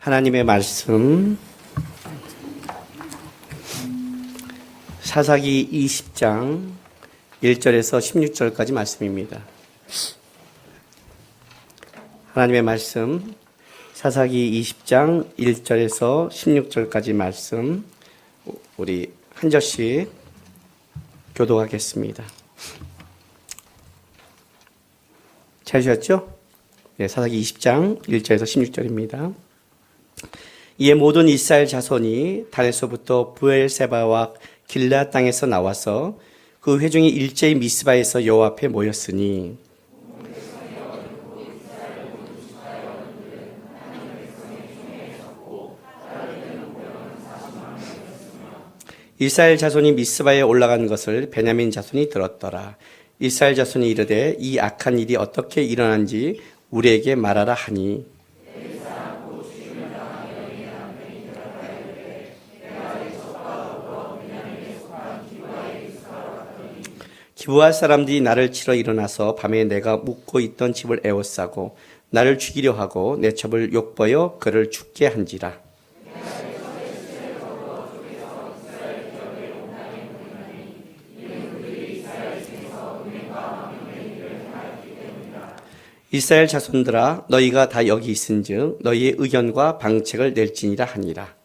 하나님의 말씀 사사기 20장 1절에서 16절까지 말씀입니다. 하나님의 말씀 사사기 20장 1절에서 16절까지 말씀 우리 한 절씩 교독하겠습니다. 찾으셨죠? 네, 사사기 20장 1절에서 16절입니다. 이에 모든 이스라엘 자손이 단에서부터 브엘세바와 길라 땅에서 나와서 그 회중이 일제히 미스바에서 여호와 앞에 모였으니 이스라엘 자손이 미스바에 올라간 것을 베냐민 자손이 들었더라. 이스라엘 자손이 이르되 이 악한 일이 어떻게 일어난지 우리에게 말하라 하니 기브아 사람들이 나를 치러 일어나서 밤에 내가 묵고 있던 집을 에워싸고 나를 죽이려 하고 내 첩을 욕보여 그를 죽게 한지라. 이스라엘 자손들아 너희가 다 여기 있은즉 너희의 의견과 방책을 낼지니라 하니라.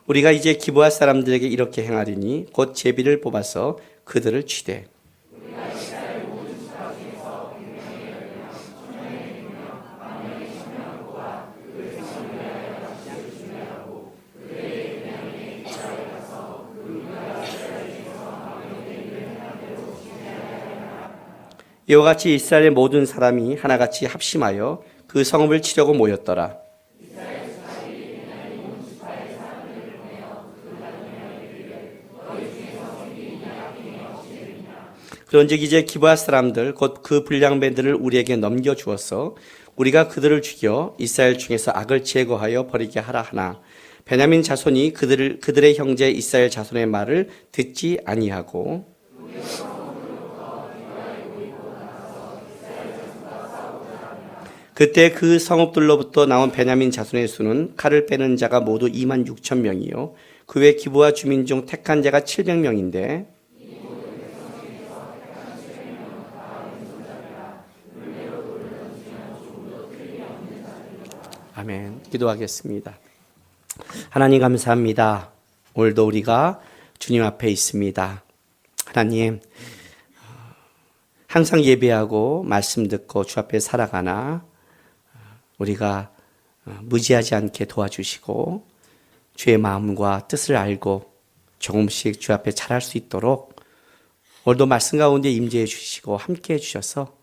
우리가 이제 기브아 사람들에게 이렇게 행하리니 곧 제비를 뽑아서 그들을 치되 이와 같이 이스라엘의 모든 사람이 하나같이 합심하여 그 성읍을 치려고 모였더라. 그런즉 이제 기브아 사람들 곧 그 불량배들을 우리에게 넘겨주어서 우리가 그들을 죽여 이스라엘 중에서 악을 제거하여 버리게 하라 하나 베냐민 자손이 그들의 형제 이스라엘 자손의 말을 듣지 아니하고 그때 그 성읍들로부터 나온 베냐민 자손의 수는 칼을 빼는 자가 모두 2만 6천 명이요 그 외 기브아 주민 중 택한 자가 700명인데 아멘. 기도하겠습니다. 하나님 감사합니다. 오늘도 우리가 주님 앞에 있습니다. 하나님 항상 예배하고 말씀 듣고 주 앞에 살아가나 우리가 무지하지 않게 도와주시고 주의 마음과 뜻을 알고 조금씩 주 앞에 잘할 수 있도록 오늘도 말씀 가운데 임재해 주시고 함께 해 주셔서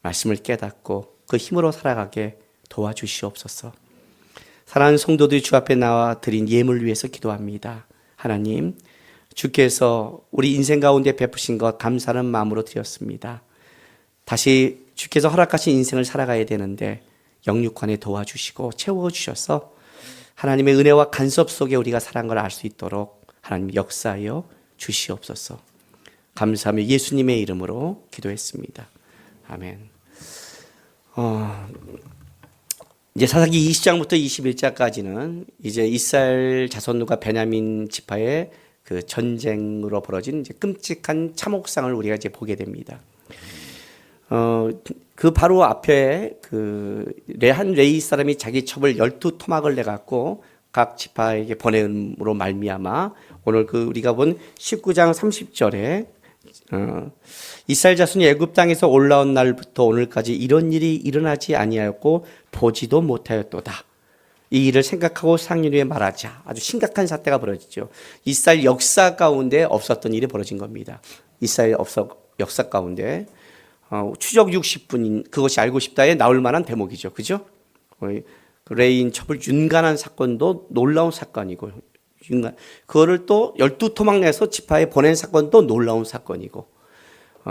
말씀을 깨닫고 그 힘으로 살아가게 도와주시옵소서. 사랑하는 성도들이 주 앞에 나와 드린 예물을 위해서 기도합니다. 하나님, 주께서 우리 인생 가운데 베푸신 것 감사하는 마음으로 드렸습니다. 다시 주께서 허락하신 인생을 살아가야 되는데 영육간에 도와주시고 채워주셔서 하나님의 은혜와 간섭 속에 우리가 살아간 걸 알 수 있도록 하나님 역사하여 주시옵소서. 감사하며 예수님의 이름으로 기도했습니다. 아멘. 이제 사사기 20장부터 21장까지는 이제 이스라엘 자손과 베냐민 지파의 그 전쟁으로 벌어진 이제 끔찍한 참혹상을 우리가 이제 보게 됩니다. 그 바로 앞에 그 레이 사람이 자기 첩을 12토막을 내갖고 각 지파에게 보냄으로 말미암아 오늘 그 우리가 본 19장 30절에 이스라엘 자손이 애굽 땅에서 올라온 날부터 오늘까지 이런 일이 일어나지 아니하였고 보지도 못하였도다. 이 일을 생각하고 상인후에 말하자. 아주 심각한 사태가 벌어지죠. 이스라엘 역사 가운데 없었던 일이 벌어진 겁니다. 이스라엘 역사 가운데 추적 60분인 그것이 알고 싶다에 나올 만한 대목이죠. 그죠? 레인 첩을 윤간한 사건도 놀라운 사건이고 그거를 또 12토막 내서 지파에 보낸 사건도 놀라운 사건이고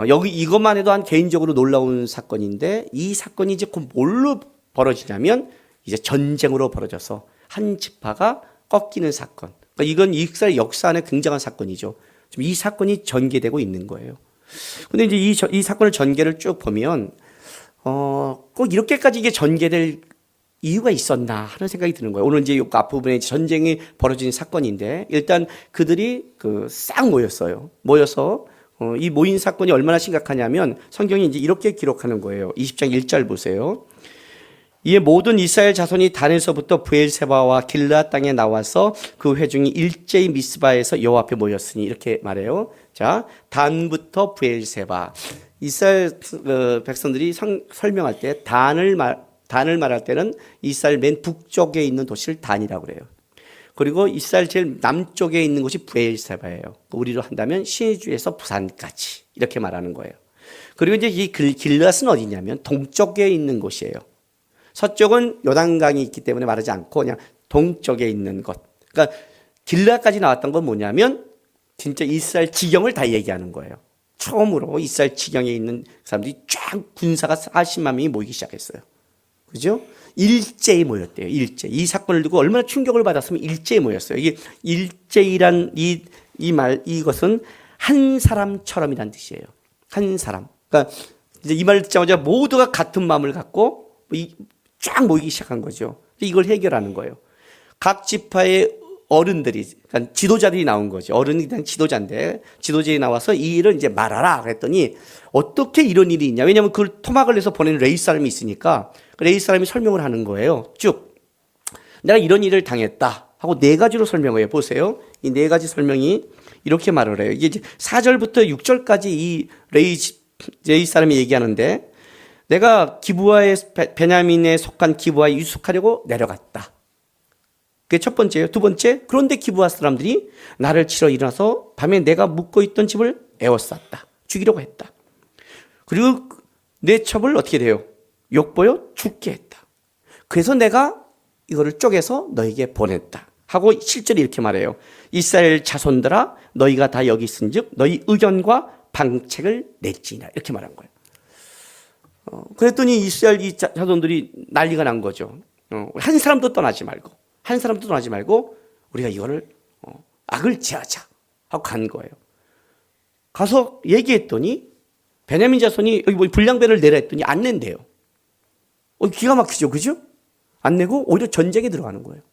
여기 이것만 해도 한 개인적으로 놀라운 사건인데 이 사건이 이제 곧 뭘로 벌어지냐면 이제 전쟁으로 벌어져서 한 지파가 꺾이는 사건. 그러니까 이건 이스라엘 역사 안에 굉장한 사건이죠. 지금 이 사건이 전개되고 있는 거예요. 근데 이제 이 사건을 전개를 쭉 보면, 꼭 이렇게까지 이게 전개될 이유가 있었나 하는 생각이 드는 거예요. 오늘 이제 앞부분에 전쟁이 벌어진 사건인데, 일단 그들이 싹 모였어요. 모여서, 이 모인 사건이 얼마나 심각하냐면, 성경이 이제 이렇게 기록하는 거예요. 20장 1절 보세요. 이에 모든 이스라엘 자손이 단에서부터 브엘세바와 길르앗 땅에 나와서 그 회중이 일제히 미스바에서 여호와 앞에 모였으니, 이렇게 말해요. 자, 단부터 브엘세바. 이스라엘 백성들이 설명할 때 단을 말할 때는 이스라엘 맨 북쪽에 있는 도시를 단이라고 그래요. 그리고 이스라엘 제일 남쪽에 있는 곳이 브엘세바예요. 우리로 한다면 신의주에서 부산까지 이렇게 말하는 거예요. 그리고 이제 이 길르앗은 어디냐면 동쪽에 있는 곳이에요. 서쪽은 요단강이 있기 때문에 말하지 않고 그냥 동쪽에 있는 곳. 그러니까 길르앗까지 나왔던 건 뭐냐면 진짜 이스라엘 지경을 다 얘기하는 거예요. 처음으로 이스라엘 지경에 있는 사람들이 쫙 군사가 40만 명이 모이기 시작했어요. 그죠? 일제히 모였대요. 일제. 이 사건을 두고 얼마나 충격을 받았으면 일제히 모였어요. 이게 일제이란 이것은 한 사람처럼이란 뜻이에요. 한 사람. 그러니까 이제 이 말을 듣자마자 모두가 같은 마음을 갖고 쫙 모이기 시작한 거죠. 이걸 해결하는 거예요. 각 지파의 어른들이, 그러니까 지도자들이 나온 거죠. 어른이 그냥 지도자인데, 지도자들이 나와서 이 일을 이제 말하라 그랬더니 어떻게 이런 일이 있냐. 왜냐하면 그걸 토막을 내서 보내는 레위 사람이 있으니까 레위 사람이 설명을 하는 거예요. 쭉. 내가 이런 일을 당했다 하고 네 가지로 설명을 해요. 보세요. 이 네 가지 설명이 이렇게 말을 해요. 이게 이제 4절부터 6절까지 이 레위 사람이 얘기하는데, 내가 기브아의 베냐민에 속한 기브아에 유숙하려고 내려갔다. 그게 첫 번째예요. 두 번째, 그런데 기브아 사람들이 나를 치러 일어나서 밤에 내가 묵고 있던 집을 에워쌌다. 죽이려고 했다. 그리고 내 첩을 어떻게 돼요? 욕보여 죽게 했다. 그래서 내가 이거를 쪼개서 너에게 보냈다 하고 실제로 이렇게 말해요. 이스라엘 자손들아, 너희가 다 여기 있은즉 너희 의견과 방책을 낼지니라, 이렇게 말한 거예요. 그랬더니 이스라엘 이 자손들이 난리가 난 거죠. 한 사람도 떠나지 말고 우리가 이거를 악을 제하자 하고 간 거예요. 가서 얘기했더니 베냐민 자손이 여기 뭐 분량배를 내라 했더니 안 낸대요. 기가 막히죠, 그죠? 안 내고 오히려 전쟁에 들어가는 거예요.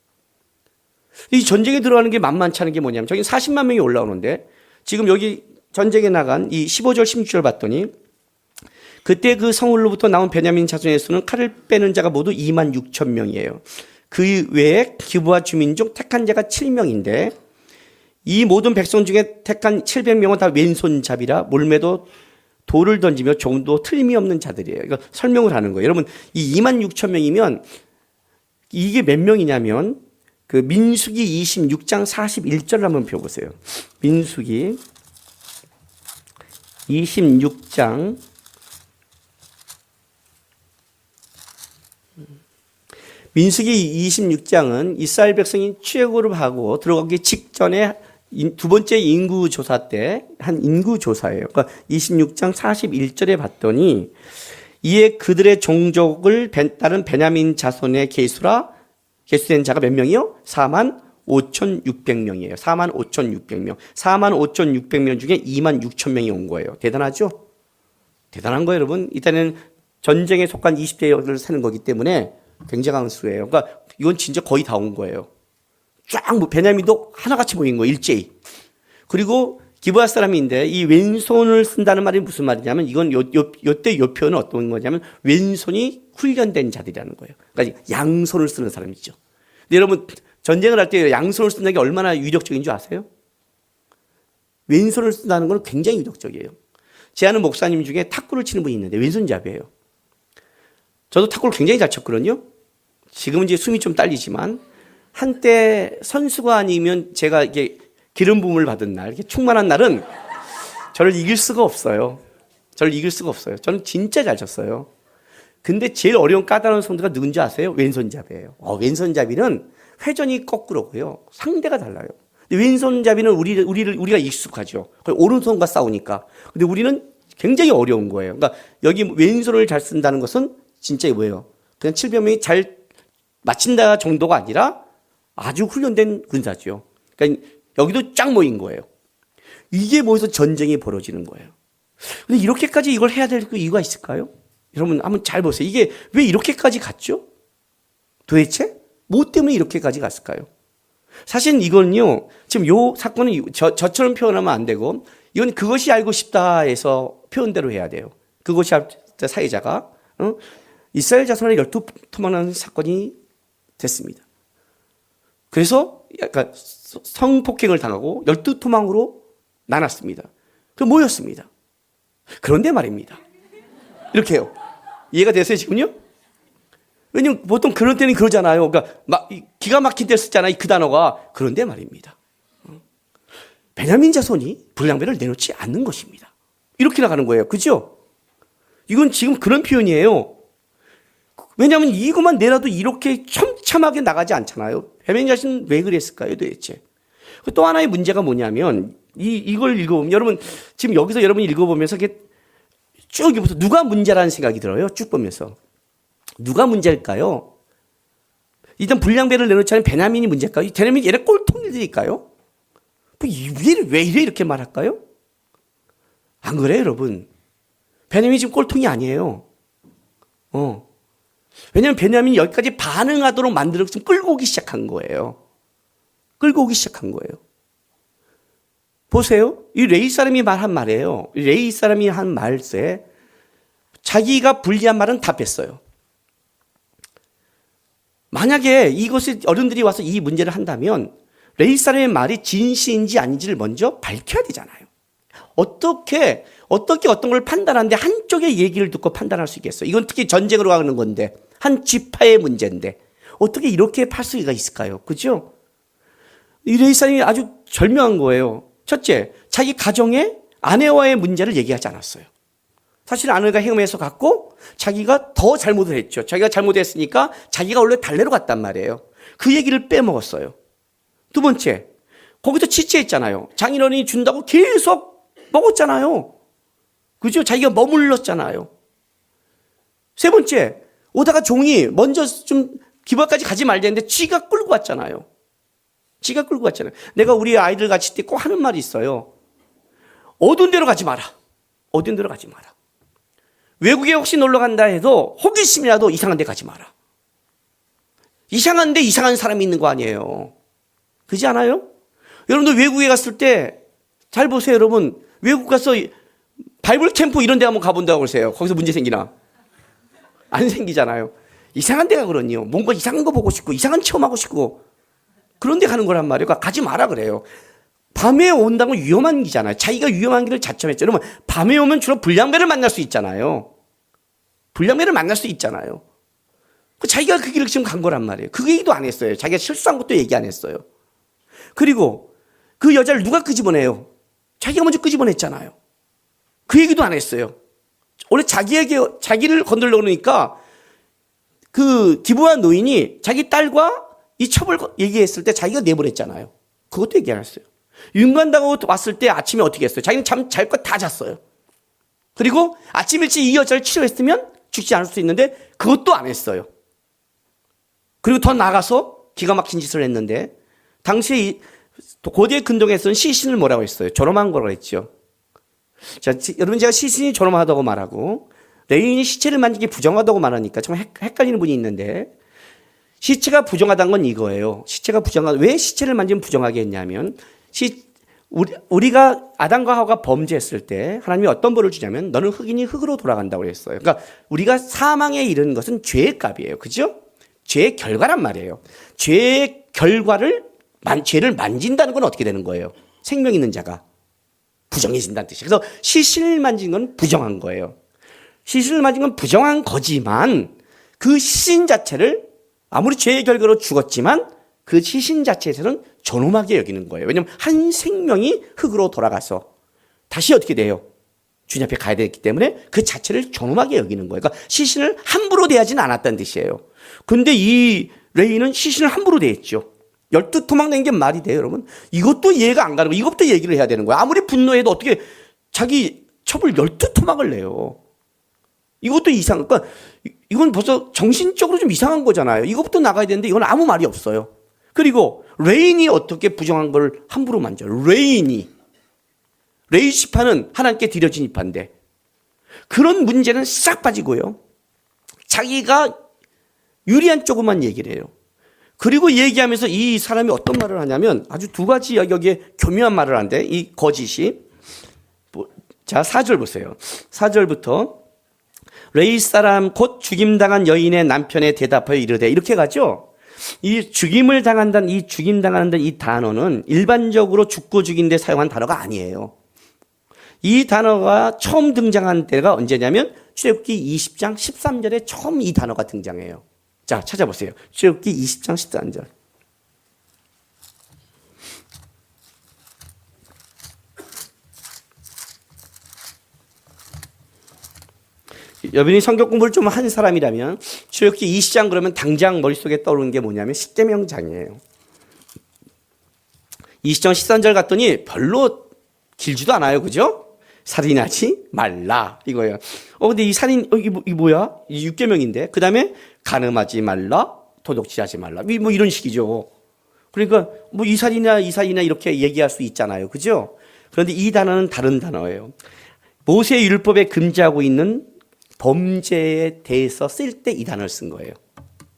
이 전쟁에 들어가는 게 만만치 않은 게 뭐냐면, 저기 40만 명이 올라오는데 지금 여기 전쟁에 나간 이 15절 16절 봤더니, 그때 그 성읍로부터 나온 베냐민 자손의 수는 칼을 빼는 자가 모두 2만 6천 명이에요. 그 외에 기브아 주민 중 택한 자가 7명인데 이 모든 백성 중에 택한 700명은 다 왼손잡이라 몰매도 돌을 던지며 종도 틀림이 없는 자들이에요. 이거 설명을 하는 거예요. 여러분, 이 2만 6천 명이면 이게 몇 명이냐면 그 민수기 26장 41절을 한번 펴보세요. 민수기 26장 26장은 이스라엘 백성이 출애굽을 하고 들어가기 직전에 두 번째 인구조사 때 한 인구조사예요. 그러니까 26장 41절에 봤더니, 이에 그들의 종족을 따른 베냐민 자손의 계수된 자가 몇 명이요? 4만 5,600명이에요. 4만 5,600명. 4만 5,600명 중에 2만 6천 명이 온 거예요. 대단하죠? 대단한 거예요, 여러분. 이때는 전쟁에 속한 20대를 사는 거기 때문에 굉장한 수예요. 그러니까 이건 진짜 거의 다 온 거예요. 쫙 베냐민도 하나같이 모인 거예요, 일제히. 그리고 기브아 사람인데 이 왼손을 쓴다는 말이 무슨 말이냐면, 이건 요때 요 표현은 어떤 거냐면 왼손이 훈련된 자들이라는 거예요. 그러니까 양손을 쓰는 사람이죠. 근데 여러분, 전쟁을 할 때 양손을 쓴다는 게 얼마나 위력적인 줄 아세요? 왼손을 쓴다는 건 굉장히 위력적이에요. 제 아는 목사님 중에 탁구를 치는 분이 있는데 왼손잡이에요. 저도 탁구를 굉장히 잘 쳤거든요. 지금은 이제 숨이 좀 딸리지만, 한때 선수가 아니면 제가 이게 기름 부음을 받은 날, 이렇게 충만한 날은 저를 이길 수가 없어요. 저는 진짜 잘 쳤어요. 근데 제일 어려운 까다로운 선수가 누군지 아세요? 왼손잡이에요. 왼손잡이는 회전이 거꾸로고요. 상대가 달라요. 근데 왼손잡이는 우리가 익숙하죠. 오른손과 싸우니까. 근데 우리는 굉장히 어려운 거예요. 그러니까 여기 왼손을 잘 쓴다는 것은 진짜 뭐예요? 그냥 700명이 잘 맞힌다 정도가 아니라 아주 훈련된 군사죠. 그러니까 여기도 쫙 모인 거예요. 이게 모여서 전쟁이 벌어지는 거예요. 근데 이렇게까지 이걸 해야 될 이유가 있을까요? 여러분 한번 잘 보세요. 이게 왜 이렇게까지 갔죠? 도대체 뭐 때문에 이렇게까지 갔을까요? 사실 이건요, 지금 요 사건은 저처럼 표현하면 안 되고, 이건 그것이 알고 싶다 해서 표현대로 해야 돼요. 그것이 알고 싶다 사회자가, 이스라엘 자손을 12토막하는 사건이 됐습니다. 그래서 약간 성폭행을 당하고 12토막으로 나눴습니다. 그 모였습니다. 그런데 말입니다. 이렇게요. 이해가 되세요, 지금요? 왜냐면 보통 그런 때는 그러잖아요. 그러니까 막 기가 막힌 때 쓰잖아요. 그 단어가. 그런데 말입니다. 베냐민 자손이 불량배를 내놓지 않는 것입니다. 이렇게 나가는 거예요. 그죠? 이건 지금 그런 표현이에요. 왜냐하면 이것만 내놔도 이렇게 촘참하게 나가지 않잖아요. 베냐민 자손은 왜 그랬을까요, 도대체? 또 하나의 문제가 뭐냐면 이걸 읽어보면 여러분 지금 여기서 여러분이 읽어보면서 이게 쭉 읽어보면서 누가 문제라는 생각이 들어요. 쭉 보면서. 누가 문제일까요? 일단 불량배를 내놓지 않은 베냐민이 문제일까요? 베냐민이 얘네 꼴통들일까요? 왜 이래 이렇게 말할까요? 안 그래요, 여러분? 베냐민이 지금 꼴통이 아니에요. 왜냐하면 베냐민이 여기까지 반응하도록 만들어 지금 끌고 오기 시작한 거예요. 끌고 오기 시작한 거예요. 보세요. 이 레위 사람이 말한 말이에요. 레위 사람이 한 말세 자기가 불리한 말은 다 뺐어요. 만약에 이것을 어른들이 와서 이 문제를 한다면 레위 사람의 말이 진실인지 아닌지를 먼저 밝혀야 되잖아요. 어떻게 어떤 걸 판단하는데 한쪽의 얘기를 듣고 판단할 수 있겠어요? 이건 특히 전쟁으로 가는 건데 한 지파의 문제인데 어떻게 이렇게 팔 수가 있을까요? 그죠? 이 레위 사람이 아주 절묘한 거예요. 첫째, 자기 가정의 아내와의 문제를 얘기하지 않았어요. 사실 아내가 헤엄해서 갔고 자기가 더 잘못을 했죠. 자기가 잘못했으니까 자기가 원래 달래러 갔단 말이에요. 그 얘기를 빼먹었어요. 두 번째, 거기서 취재했잖아요. 장인어른이 준다고 계속 먹었잖아요. 그죠? 자기가 머물렀잖아요. 세 번째, 오다가 종이 먼저 좀 기부까지 가지 말랬는데 지가 끌고 왔잖아요. 지가 끌고 왔잖아요. 내가 우리 아이들 같이 때 꼭 하는 말이 있어요. 어두운 데로 가지 마라. 어두운 데로 가지 마라. 외국에 혹시 놀러 간다 해도 호기심이라도 이상한 데 가지 마라. 이상한데 이상한 사람이 있는 거 아니에요. 그렇지 않아요? 여러분들 외국에 갔을 때 잘 보세요, 여러분. 외국 가서 바이블 캠프 이런 데 한번 가본다고 그러세요. 거기서 문제 생기나? 안 생기잖아요. 이상한 데가 그러니요. 뭔가 이상한 거 보고 싶고 이상한 체험하고 싶고 그런 데 가는 거란 말이에요. 그러니까 가지 마라 그래요. 밤에 온다고 위험한 길이잖아요. 자기가 위험한 길을 자청했죠. 여러분, 밤에 오면 주로 불량배를 만날 수 있잖아요. 불량배를 만날 수 있잖아요. 자기가 그 길을 지금 간 거란 말이에요. 그 얘기도 안 했어요. 자기가 실수한 것도 얘기 안 했어요. 그리고 그 여자를 누가 끄집어내요? 자기가 먼저 끄집어냈잖아요. 그 얘기도 안 했어요. 원래 자기를 건들려고 그러니까 그 기부한 노인이 자기 딸과 이 첩을 얘기했을 때 자기가 내보냈잖아요. 그것도 얘기 안 했어요. 윤관당하고 왔을 때 아침에 어떻게 했어요? 자기는 잠 잘 거 다 잤어요. 그리고 아침 일찍 이 여자를 치료했으면 죽지 않을 수 있는데 그것도 안 했어요. 그리고 더 나가서 기가 막힌 짓을 했는데 당시에 고대 근동에서는 시신을 뭐라고 했어요? 존엄한 거라고 했죠. 자, 여러분 제가 시신이 존엄하다고 말하고 레위인이 시체를 만지기 부정하다고 말하니까 좀 헷갈리는 분이 있는데 시체가 부정하다는 건 이거예요. 시체가 부정하다. 왜 시체를 만지면 부정하게 했냐면 우리가 아담과 하와가 범죄했을 때 하나님이 어떤 벌을 주냐면 너는 흙이니 흙으로 돌아간다고 했어요. 그러니까 우리가 사망에 이르는 것은 죄의 값이에요. 그죠? 죄의 결과란 말이에요. 죄의 결과를 죄를 만진다는 건 어떻게 되는 거예요? 생명 있는 자가 부정해진다는 뜻이에요. 그래서 시신을 만진 건 부정한 거예요. 시신을 만진 건 부정한 거지만 그 시신 자체를 아무리 죄의 결과로 죽었지만 그 시신 자체에서는 존엄하게 여기는 거예요. 왜냐하면 한 생명이 흙으로 돌아가서 다시 어떻게 돼요? 주님 앞에 가야 되기 때문에 그 자체를 존엄하게 여기는 거예요. 그러니까 시신을 함부로 대하지는 않았다는 뜻이에요. 근데 이 레위는 시신을 함부로 대했죠. 12토막 낸 게 말이 돼요, 여러분? 이것도 이해가 안 가는 거예요. 이것부터 얘기를 해야 되는 거예요. 아무리 분노해도 어떻게 자기 첩을 12토막을 내요. 이것도 이상, 그러니까 이건 벌써 정신적으로 좀 이상한 거잖아요. 이것부터 나가야 되는데 이건 아무 말이 없어요. 그리고 레인이 어떻게 부정한 걸 함부로 만져요? 레인이 레위 지파는 하나님께 드려진 지파인데 그런 문제는 싹 빠지고요. 자기가 유리한 쪽만 얘기를 해요. 그리고 얘기하면서 이 사람이 어떤 말을 하냐면 아주 두 가지 여기에 교묘한 말을 하는데 이 거짓이 자 4절 보세요. 4절부터 레위 사람 곧 죽임당한 여인의 남편에 대답하여 이르되 이렇게 가죠. 이 죽임을 당한다는 이 죽임당하는 이 단어는 일반적으로 죽고 죽인 데 사용한 단어가 아니에요. 이 단어가 처음 등장한 때가 언제냐면 출애굽기 20장 13절에 처음 이 단어가 등장해요. 자, 찾아보세요. 출애굽기 20장 13절. 여러분이 성경 공부를 좀 한 사람이라면 출애굽기 20장 그러면 당장 머릿속에 떠오르는 게 뭐냐면 십계명장이에요. 20장 13절 갔더니 별로 길지도 않아요. 그죠? 살인하지 말라 이거예요. 근데 이 살인 이게 뭐야? 이 6계명인데. 그다음에 간음하지 말라, 도둑질하지 말라. 뭐 이런 식이죠. 그러니까 뭐 이 살이나 이렇게 얘기할 수 있잖아요. 그죠? 그런데 이 단어는 다른 단어예요. 모세 율법에 금지하고 있는 범죄에 대해서 쓸 때 이 단어를 쓴 거예요.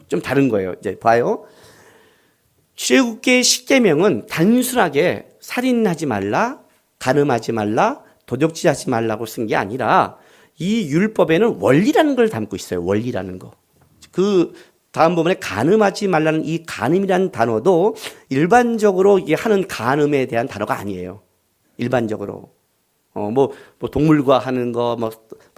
좀 다른 거예요. 이제 봐요. 출애굽기의 10계명은 단순하게 살인하지 말라, 간음하지 말라, 도둑질하지 말라고 쓴 게 아니라 이 율법에는 원리라는 걸 담고 있어요. 원리라는 거. 그 다음 부분에 간음하지 말라는 이 간음이라는 단어도 일반적으로 하는 간음에 대한 단어가 아니에요. 일반적으로. 뭐 동물과 하는 거, 뭐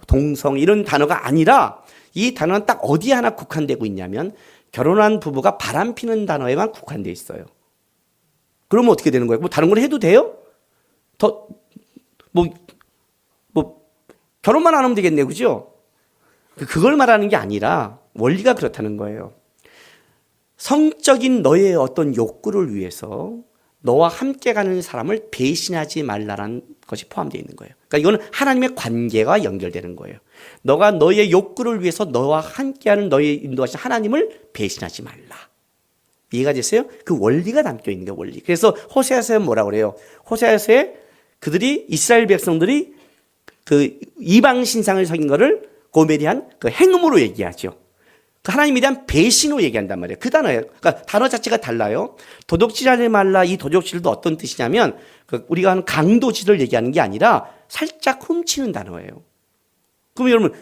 동성 이런 단어가 아니라 이 단어는 딱 어디에 하나 국한되고 있냐면 결혼한 부부가 바람 피는 단어에만 국한되어 있어요. 그러면 어떻게 되는 거예요? 뭐 다른 걸 해도 돼요? 결혼만 안 하면 되겠네요. 그죠? 그걸 말하는 게 아니라 원리가 그렇다는 거예요. 성적인 너의 어떤 욕구를 위해서 너와 함께 가는 사람을 배신하지 말라는 것이 포함되어 있는 거예요. 그러니까 이거는 하나님의 관계와 연결되는 거예요. 너가 너의 욕구를 위해서 너와 함께하는 너의 인도하신 하나님을 배신하지 말라. 이해가 됐어요? 그 원리가 담겨 있는 게 원리. 그래서 호세아서에 뭐라고 그래요? 호세아서에 그들이 이스라엘 백성들이 그 이방 신상을 섬긴 거를 고멜이한 그 행음으로 얘기하죠. 그 하나님에 대한 배신으로 얘기한단 말이에요. 그 단어예요. 그러니까 단어 자체가 달라요. 도둑질하지 말라. 이 도둑질도 어떤 뜻이냐면 우리가 하는 강도질을 얘기하는 게 아니라 살짝 훔치는 단어예요. 그럼 여러분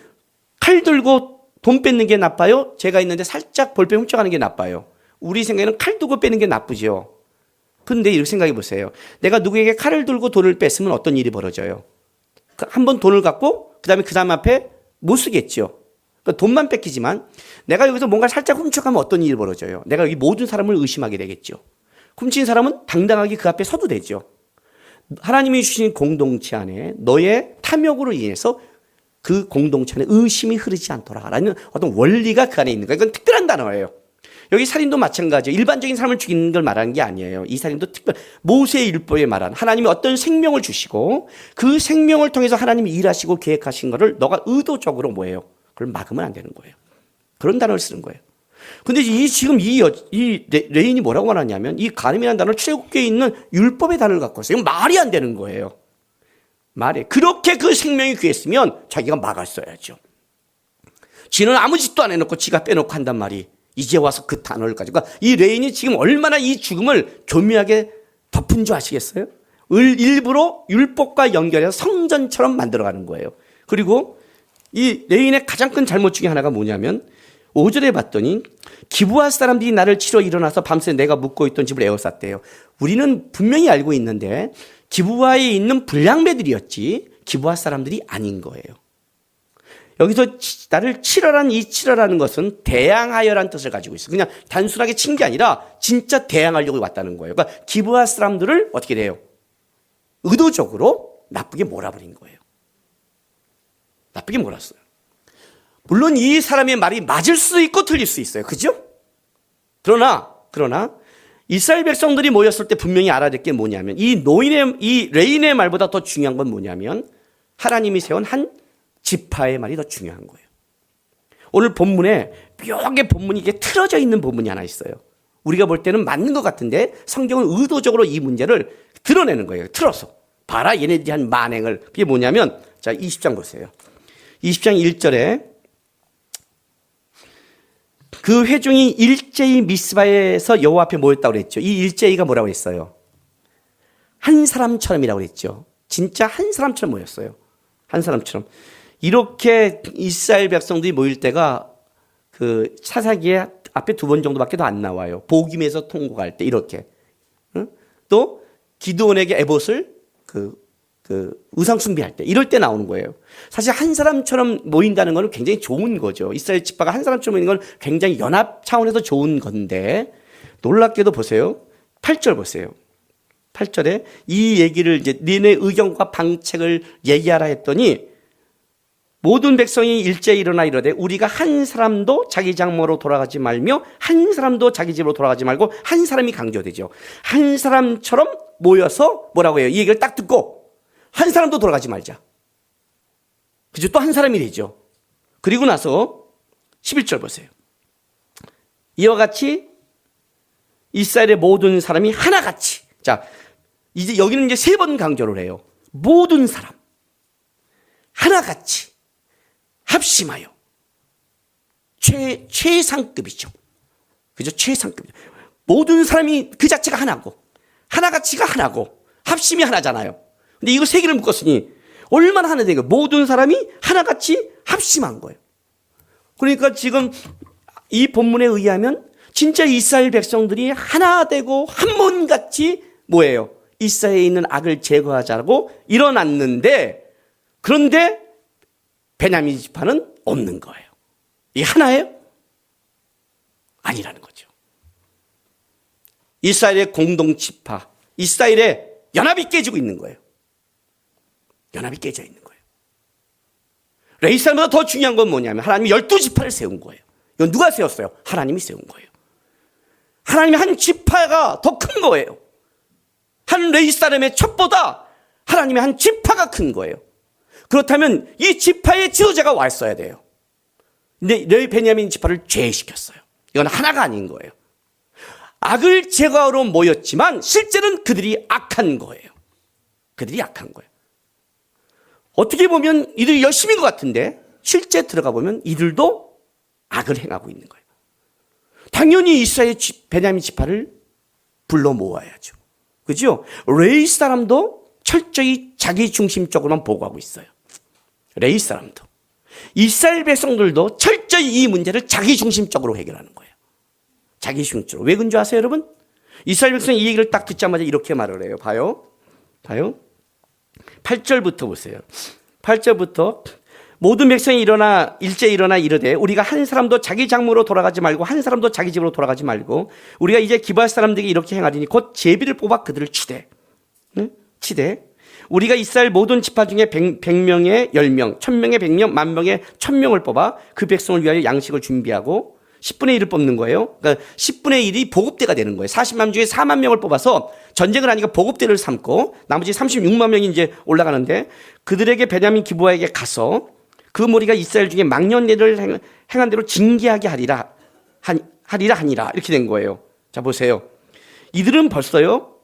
칼 들고 돈 뺏는 게 나빠요? 제가 있는데 살짝 볼펜 훔쳐가는 게 나빠요. 우리 생각에는 칼 들고 빼는 게 나쁘죠. 근데 이렇게 생각해 보세요. 내가 누구에게 칼을 들고 돈을 뺐으면 어떤 일이 벌어져요? 한 번 돈을 갖고 그다음에 그 사람 앞에 못 쓰겠죠. 그러니까 돈만 뺏기지만 내가 여기서 뭔가 살짝 훔쳐가면 어떤 일이 벌어져요? 내가 여기 모든 사람을 의심하게 되겠죠. 훔친 사람은 당당하게 그 앞에 서도 되죠. 하나님이 주신 공동체 안에 너의 탐욕으로 인해서 그 공동체 안에 의심이 흐르지 않도라라는 어떤 원리가 그 안에 있는 거예요. 이건 특별한 단어예요. 여기 살인도 마찬가지예요. 일반적인 사람을 죽이는 걸 말하는 게 아니에요. 이 살인도 특별 모세의 율법에 말한 하나님이 어떤 생명을 주시고 그 생명을 통해서 하나님이 일하시고 계획하신 거를 너가 의도적으로 뭐예요? 그걸 막으면 안 되는 거예요. 그런 단어를 쓰는 거예요. 근데 지금 이 레인이 뭐라고 말하냐면 이 간음이라는 단어를 출애굽기에 있는 율법의 단어를 갖고 있어요. 이건 말이 안 되는 거예요. 그렇게 그 생명이 귀했으면 자기가 막았어야죠. 지는 아무 짓도 안 해놓고 지가 빼놓고 한단 말이 이제 와서 그 단어를 가지고 이 레인이 지금 얼마나 이 죽음을 교묘하게 덮은 줄 아시겠어요? 일부러 율법과 연결해서 성전처럼 만들어가는 거예요. 그리고 이 레인의 가장 큰 잘못 중에 하나가 뭐냐면 5절에 봤더니 기브아 사람들이 나를 치러 일어나서 밤새 내가 묵고 있던 집을 에워쌌대요. 우리는 분명히 알고 있는데 기브아에 있는 불량배들이었지 기브아 사람들이 아닌 거예요. 여기서 나를 치러라는 이 치러라는 것은 대항하여라는 뜻을 가지고 있어요. 그냥 단순하게 친 게 아니라 진짜 대항하려고 왔다는 거예요. 그러니까 기브아 사람들을 어떻게 돼요? 의도적으로 나쁘게 몰아버린 거예요. 나쁘게 몰았어요. 물론 이 사람의 말이 맞을 수 있고 틀릴 수 있어요. 그죠? 그러나 이스라엘 백성들이 모였을 때 분명히 알아야 될 게 뭐냐면 이 레인의 말보다 더 중요한 건 뭐냐면 하나님이 세운 한 지파의 말이 더 중요한 거예요. 오늘 본문에 묘하게 본문이 이게 틀어져 있는 본문이 하나 있어요. 우리가 볼 때는 맞는 것 같은데 성경은 의도적으로 이 문제를 드러내는 거예요. 틀어서. 봐라 얘네들이 한 만행을. 그게 뭐냐면 자 20장 보세요. 20장 1절에 그 회중이 일제히 미스바에서 여호와 앞에 모였다고 그랬죠. 이 일제히가 뭐라고 했어요? 한 사람처럼이라고 그랬죠. 진짜 한 사람처럼 모였어요. 한 사람처럼. 이렇게 이스라엘 백성들이 모일 때가 그 사사기에 앞에 2번 정도밖에 더 안 나와요. 복임에서 통곡할 때 이렇게. 응? 또 기드온에게 에봇을 의상 숭배할 때 이럴 때 나오는 거예요. 사실 한 사람처럼 모인다는 건 굉장히 좋은 거죠. 이스라엘 지파가 한 사람처럼 모이는 건 굉장히 연합 차원에서 좋은 건데 놀랍게도 보세요. 8절 보세요. 8절에 이 얘기를 이제 니네 의견과 방책을 얘기하라 했더니 모든 백성이 일제히 일어나 이르되 우리가 한 사람도 자기 장모로 돌아가지 말며 한 사람도 자기 집으로 돌아가지 말고 한 사람이 강조되죠. 한 사람처럼 모여서 뭐라고 해요? 이 얘기를 딱 듣고 한 사람도 돌아가지 말자. 그죠? 또 한 사람이 되죠. 그리고 나서 11절 보세요. 이와 같이 이스라엘의 모든 사람이 하나같이. 자, 이제 여기는 이제 3번 강조를 해요. 모든 사람 하나같이 합심하여 최상급이죠. 그죠? 최상급. 모든 사람이 그 자체가 하나고 하나가치가 하나고 합심이 하나잖아요. 근데 이거 3개를 묶었으니 얼마나 하나 되고 모든 사람이 하나같이 합심한 거예요. 그러니까 지금 이 본문에 의하면 진짜 이스라엘 백성들이 하나 되고 한 몸같이 뭐예요? 이스라엘에 있는 악을 제거하자고 일어났는데 그런데 베냐민 지파는 없는 거예요. 이게 하나예요? 아니라는 거죠. 이스라엘의 공동 지파, 이스라엘의 연합이 깨지고 있는 거예요. 연합이 깨져 있는 거예요. 레위사람보다 더 중요한 건 뭐냐면 하나님이 12지파를 세운 거예요. 이건 누가 세웠어요? 하나님이 세운 거예요. 하나님이 한 지파가 더 큰 거예요. 한 레위사람의 첩보다 하나님의 한 지파가 큰 거예요. 그렇다면 이 지파의 지도자가 왔어야 돼요. 근데 베냐민 지파를 제외시켰어요. 이건 하나가 아닌 거예요. 악을 제거하러 모였지만 실제는 그들이 악한 거예요. 그들이 악한 거예요. 어떻게 보면 이들이 열심인 것 같은데 실제 들어가 보면 이들도 악을 행하고 있는 거예요. 당연히 이스라엘 베냐민 지파를 불러 모아야죠. 그죠? 레위 사람도 철저히 자기 중심적으로만 보고하고 있어요. 레위 사람도. 이스라엘 백성들도 철저히 이 문제를 자기 중심적으로 해결하는 거예요. 자기 중심적으로. 왜 그런 줄 아세요, 여러분? 이스라엘 백성이 이 얘기를 딱 듣자마자 이렇게 말을 해요. 봐요. 8절부터 보세요. 8절부터 모든 백성이 일제히 일어나 이르되 우리가 한 사람도 자기 장모로 돌아가지 말고 한 사람도 자기 집으로 돌아가지 말고 우리가 이제 기브아 사람들에게 이렇게 행하리니 곧 제비를 뽑아 그들을 치되. 응? 치되. 우리가 이스라엘 모든 지파 중에 100명에 10명, 1000명에 100명, 10,000명에 1000명을 뽑아 그 백성을 위하여 양식을 준비하고 10분의 1을 뽑는 거예요. 그러니까 10분의 1이 보급대가 되는 거예요. 40만 중에 4만 명을 뽑아서 전쟁을 하니까 보급대를 삼고 나머지 36만 명이 이제 올라가는데 그들에게 베냐민 기브아에게 가서 그 무리가 이스라엘 중에 망년례를 행한 대로 징계하게 하리라 하니라 이렇게 된 거예요. 자 보세요. 이들은 벌써요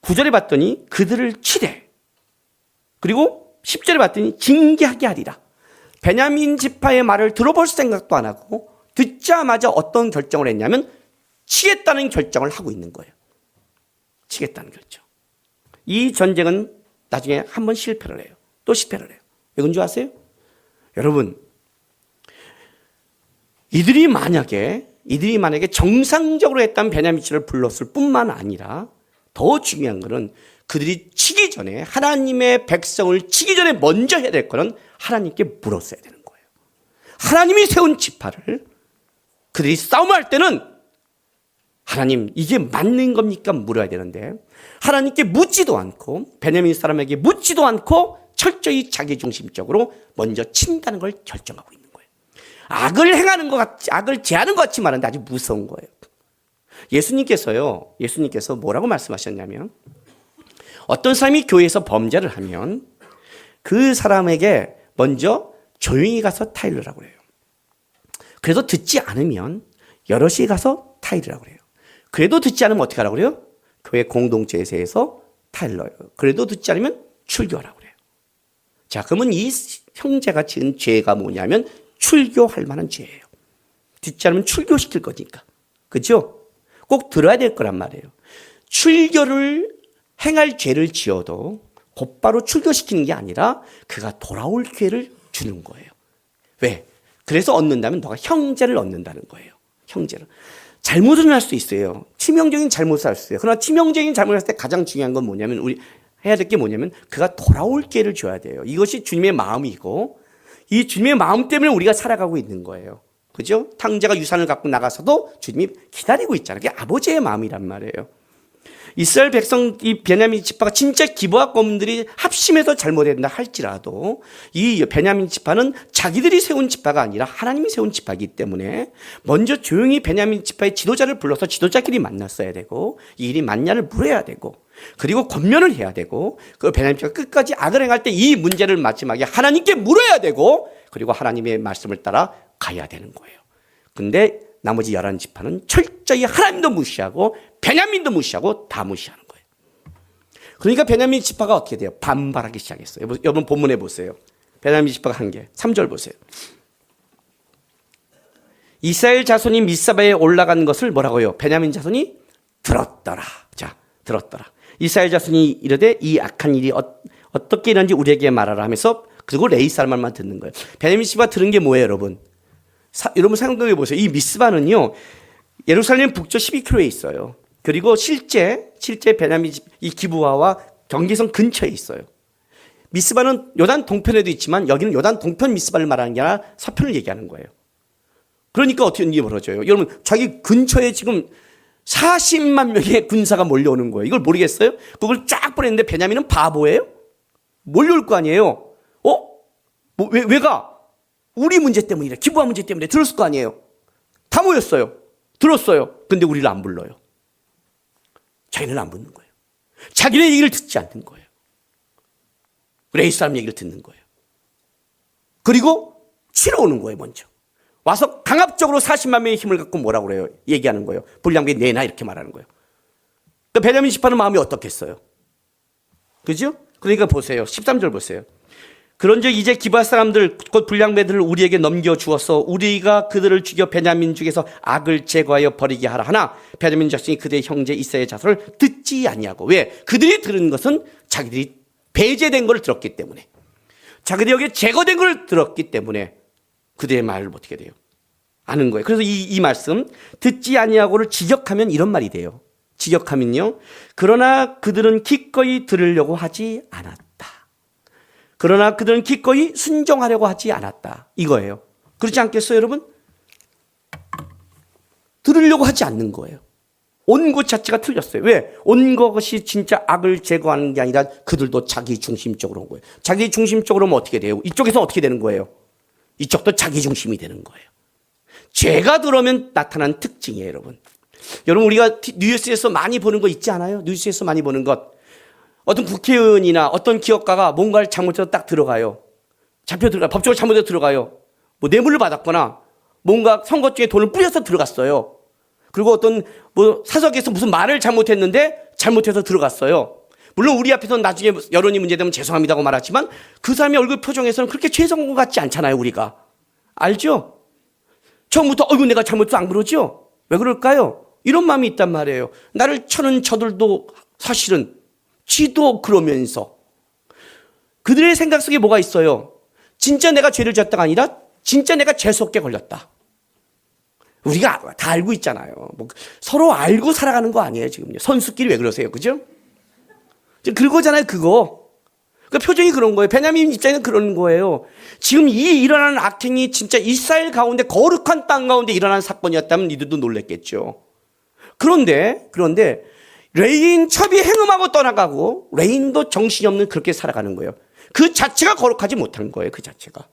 9절에 봤더니 그들을 치되 그리고 10절에 봤더니 징계하게 하리라. 베냐민 지파의 말을 들어볼 생각도 안 하고 듣자마자 어떤 결정을 했냐면 치겠다는 결정을 하고 있는 거예요. 치겠다는 결정. 이 전쟁은 나중에 한 번 실패를 해요. 또 실패를 해요. 왜 그런 줄 아세요? 여러분, 이들이 만약에 정상적으로 했다면 베냐민 지파를 불렀을 뿐만 아니라 더 중요한 것은 그들이 치기 전에 하나님의 백성을 치기 전에 먼저 해야 될 것은 하나님께 물었어야 되는 거예요. 하나님이 세운 지파를 그들이 싸움할 때는 하나님 이게 맞는 겁니까? 물어야 되는데 하나님께 묻지도 않고 베냐민 사람에게 묻지도 않고 철저히 자기중심적으로 먼저 친다는 걸 결정하고 있는 거예요. 악을 행하는 것 같이 악을 제하는 것 같이 말하는데 아주 무서운 거예요. 예수님께서 뭐라고 말씀하셨냐면 어떤 사람이 교회에서 범죄를 하면 그 사람에게 먼저 조용히 가서 타일을 하고 그래요. 그래도 듣지 않으면 여럿이 가서 타일을 하고 그래요. 그래도 듣지 않으면 어떻게 하라고 그래요? 교회 공동체에서 타일러요. 그래도 듣지 않으면 출교하라고 그래요. 자, 그러면 이 형제가 지은 죄가 뭐냐면 출교할 만한 죄예요. 듣지 않으면 출교시킬 거니까. 그죠? 꼭 들어야 될 거란 말이에요. 출교를 행할 죄를 지어도 곧바로 출교시키는 게 아니라 그가 돌아올 기회를 주는 거예요. 왜? 그래서 얻는다면 너가 형제를 얻는다는 거예요. 형제를. 잘못은 할 수 있어요. 치명적인 잘못을 할 수 있어요. 그러나 치명적인 잘못을 할 때 가장 중요한 건 뭐냐면 우리 해야 될 게 뭐냐면 그가 돌아올 기회를 줘야 돼요. 이것이 주님의 마음이고 이 주님의 마음 때문에 우리가 살아가고 있는 거예요. 그죠? 탕자가 유산을 갖고 나가서도 주님이 기다리고 있잖아요. 그게 아버지의 마음이란 말이에요. 이스라엘 백성, 이 베냐민 지파가 진짜 기브와 고문들이 합심해서 잘못했다 할지라도 이 베냐민 지파는 자기들이 세운 지파가 아니라 하나님이 세운 지파이기 때문에 먼저 조용히 베냐민 지파의 지도자를 불러서 지도자끼리 만났어야 되고 이 일이 맞냐를 물어야 되고 그리고 권면을 해야 되고 그 베냐민 지파가 끝까지 악을 행할 때 이 문제를 마지막에 하나님께 물어야 되고 그리고 하나님의 말씀을 따라 가야 되는 거예요. 근데 나머지 11지파는 철저히 하나님도 무시하고 베냐민도 무시하고 다 무시하는 거예요. 그러니까 베냐민 지파가 어떻게 돼요? 반발하기 시작했어요. 여러분 본문에 보세요. 베냐민 지파가 한 게 3절 보세요. 이스라엘 자손이 미스바에 올라간 것을 뭐라고요? 베냐민 자손이 들었더라. 자, 들었더라. 이스라엘 자손이 이르되 이 악한 일이 어떻게 일어난지 우리에게 말하라 하면서 그리고 레이 사람만 듣는 거예요. 베냐민 지파가 들은 게 뭐예요, 여러분? 여러분 생각해 보세요. 이 미스바는요, 예루살렘 북쪽 12km에 있어요. 그리고 실제 베냐민 이 기브아와 경계선 근처에 있어요. 미스바는 요단 동편에도 있지만 여기는 요단 동편 미스바를 말하는 게 아니라 서편을 얘기하는 거예요. 그러니까 어떻게 일이 벌어져요? 여러분 자기 근처에 지금 40만 명의 군사가 몰려오는 거예요. 이걸 모르겠어요? 그걸 쫙 보냈는데 베냐민은 바보예요? 몰려올 거 아니에요? 왜 가? 우리 문제 때문이래. 기부와 문제 때문에 들었을 거 아니에요. 다 모였어요. 들었어요. 근데 우리를 안 불러요. 자기는 안 붙는 거예요. 자기네 얘기를 듣지 않는 거예요. 레이 사람 얘기를 듣는 거예요. 그리고 치러 오는 거예요, 먼저. 와서 강압적으로 40만 명의 힘을 갖고 뭐라고 그래요? 얘기하는 거예요. 불량배 내놔 이렇게 말하는 거예요. 그러니까 베냐민 지파는 마음이 어떻겠어요? 그죠? 그러니까 보세요. 13절 보세요. 그런즉 이제 기브아 사람들 곧 불량배들을 우리에게 넘겨주어서 우리가 그들을 죽여 베냐민 중에서 악을 제거하여 버리게 하라 하나 베냐민 자손이 그들의 형제 이스라엘 자손을 듣지 아니하고 왜? 그들이 들은 것은 자기들이 배제된 걸 들었기 때문에 자기들이 여기에 제거된 걸 들었기 때문에 그들의 말을 어떻게 돼요? 아는 거예요. 그래서 이 말씀 듣지 아니하고를 직역하면 이런 말이 돼요. 직역하면요. 그러나 그들은 기꺼이 들으려고 하지 않았다. 그러나 그들은 기꺼이 순종하려고 하지 않았다. 이거예요. 그렇지 않겠어요, 여러분? 들으려고 하지 않는 거예요. 온 것 자체가 틀렸어요. 왜? 온 것이 진짜 악을 제거하는 게 아니라 그들도 자기 중심적으로 온 거예요. 자기 중심적으로 하면 어떻게 돼요? 이쪽에서 어떻게 되는 거예요? 이쪽도 자기 중심이 되는 거예요. 죄가 들어오면 나타난 특징이에요, 여러분. 여러분, 우리가 뉴스에서 많이 보는 거 있지 않아요? 뉴스에서 많이 보는 것. 어떤 국회의원이나 어떤 기업가가 뭔가를 잘못해서 딱 들어가요. 잡혀 들어가요. 법적으로 잘못해서 들어가요. 뭐 뇌물을 받았거나 뭔가 선거 중에 돈을 뿌려서 들어갔어요. 그리고 어떤 뭐 사석에서 무슨 말을 잘못했는데 잘못해서 들어갔어요. 물론 우리 앞에서 나중에 여론이 문제되면 죄송합니다고 말하지만 그 사람의 얼굴 표정에서는 그렇게 죄송한 것 같지 않잖아요, 우리가. 알죠? 처음부터 내가 잘못해서 안 그러죠? 왜 그럴까요? 이런 마음이 있단 말이에요. 나를 쳐는 저들도 사실은 지도 그러면서 그들의 생각 속에 뭐가 있어요? 진짜 내가 죄를 졌다가 아니라 진짜 내가 재수없게 걸렸다. 우리가 다 알고 있잖아요. 뭐 서로 알고 살아가는 거 아니에요, 지금요. 선수끼리 왜 그러세요? 그죠? 그거잖아요, 그거. 그러니까 표정이 그런 거예요. 베냐민 입장에는 그런 거예요. 지금 이 일어나는 악행이 진짜 이스라엘 가운데 거룩한 땅 가운데 일어난 사건이었다면 이들도 놀랬겠죠. 그런데 레인 첩이 행음하고 떠나가고 레인도 정신이 없는 그렇게 살아가는 거예요. 그 자체가 거룩하지 못한 거예요. 그 자체가.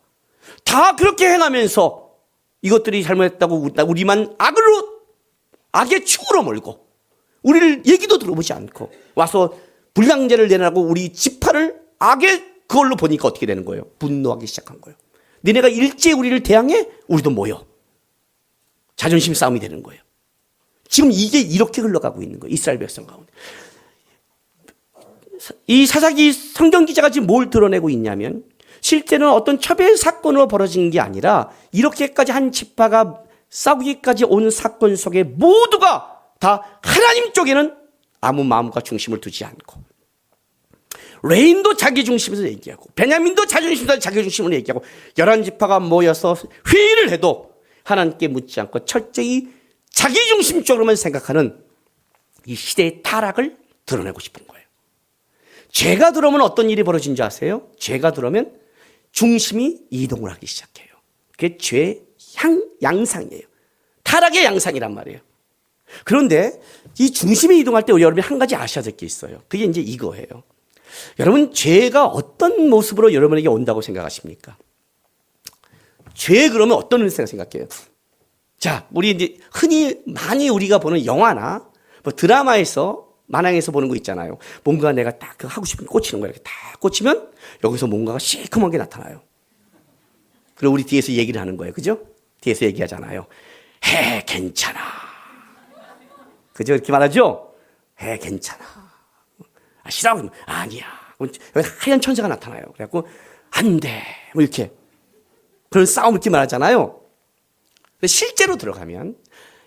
다 그렇게 행하면서 이것들이 잘못했다고 우리만 악의 축으로 몰고 우리를 얘기도 들어보지 않고 와서 불량제를 내라고 우리 지파를 악의 그걸로 보니까 어떻게 되는 거예요? 분노하기 시작한 거예요. 너네가 일제히 우리를 대항해? 우리도 모여. 자존심 싸움이 되는 거예요. 지금 이게 이렇게 흘러가고 있는 거예요. 이스라엘 백성 가운데. 이 사사기 성경 기자가 지금 뭘 드러내고 있냐면 실제는 어떤 차별 사건으로 벌어진 게 아니라 이렇게까지 한 지파가 싸우기까지 온 사건 속에 모두가 다 하나님 쪽에는 아무 마음과 중심을 두지 않고 레인도 자기 중심에서 얘기하고 베냐민도 자기 중심에서 자기 중심으로 얘기하고 11지파가 모여서 회의를 해도 하나님께 묻지 않고 철저히 자기 중심적으로만 생각하는 이 시대의 타락을 드러내고 싶은 거예요. 죄가 들어오면 어떤 일이 벌어진 줄 아세요? 죄가 들어오면 중심이 이동을 하기 시작해요. 그게 죄의 양상이에요. 타락의 양상이란 말이에요. 그런데 이 중심이 이동할 때 여러분이 한 가지 아셔야 될 게 있어요. 그게 이제 이거예요. 여러분, 죄가 어떤 모습으로 여러분에게 온다고 생각하십니까? 죄 그러면 어떤 생각해요? 자, 우리 이제 흔히 많이 우리가 보는 영화나 뭐 드라마에서 만화에서 보는 거 있잖아요. 뭔가 내가 딱 하고 싶은 꽂히는 거야. 이렇게 딱 꽂히면 여기서 뭔가가 시커먼 게 나타나요. 그리고 우리 뒤에서 얘기를 하는 거예요. 그죠? 뒤에서 얘기하잖아요. 해, 괜찮아. 그죠? 이렇게 말하죠? 해, 괜찮아. 아, 싫어? 아니야. 여기 하얀 천사가 나타나요. 그래갖고, 안 돼. 뭐 이렇게. 그런 싸움 이렇게 말하잖아요. 근데 실제로 들어가면,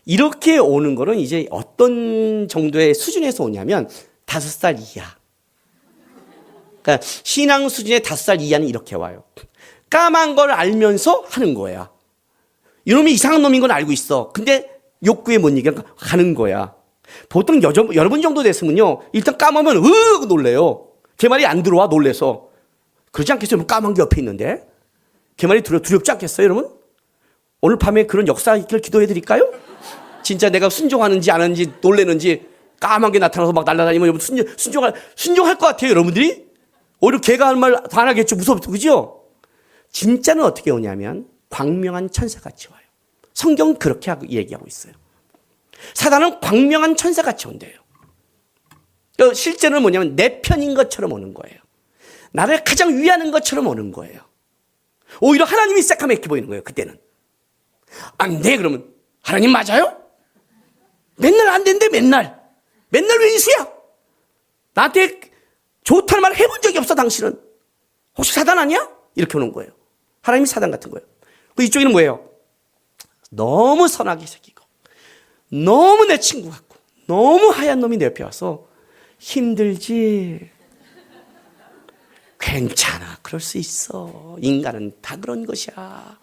이렇게 오는 거는 이제 어떤 정도의 수준에서 오냐면, 5살 이하. 그러니까 신앙 수준의 5살 이하는 이렇게 와요. 까만 걸 알면서 하는 거야. 이놈이 이상한 놈인 건 알고 있어. 근데 욕구에 못 이겨 하는 거야. 보통 여러분 정도 됐으면요, 일단 까마면 으 놀래요. 걔 말이 안 들어와 놀래서. 그러지 않겠어요? 까만 게 옆에 있는데. 걔 말이 두렵지 않겠어요, 여러분? 오늘 밤에 그런 역사 있길 기도해 드릴까요? 진짜 내가 순종하는지 안 하는지 놀래는지 까만 게 나타나서 막 날아다니면 여러분 순종할 것 같아요, 여러분들이? 오히려 걔가 하는 말 다 안 하겠죠. 무섭죠, 그죠? 진짜는 어떻게 오냐면 광명한 천사같이 와요. 성경은 그렇게 얘기하고 있어요. 사단은 광명한 천사같이 온대요. 실제는 뭐냐면 내 편인 것처럼 오는 거예요. 나를 가장 위하는 것처럼 오는 거예요. 오히려 하나님이 새까맣게 보이는 거예요. 그때는. 안 돼, 그러면. 하나님 맞아요? 맨날 안 된대, 맨날 왼수야. 나한테 좋다는 말 해본 적이 없어, 당신은. 혹시 사단 아니야? 이렇게 오는 거예요. 하나님이 사단 같은 거예요. 그 이쪽에는 뭐예요? 너무 선하게 생기고 너무 내 친구 같고 너무 하얀 놈이 내 옆에 와서 힘들지? 괜찮아, 그럴 수 있어. 인간은 다 그런 것이야.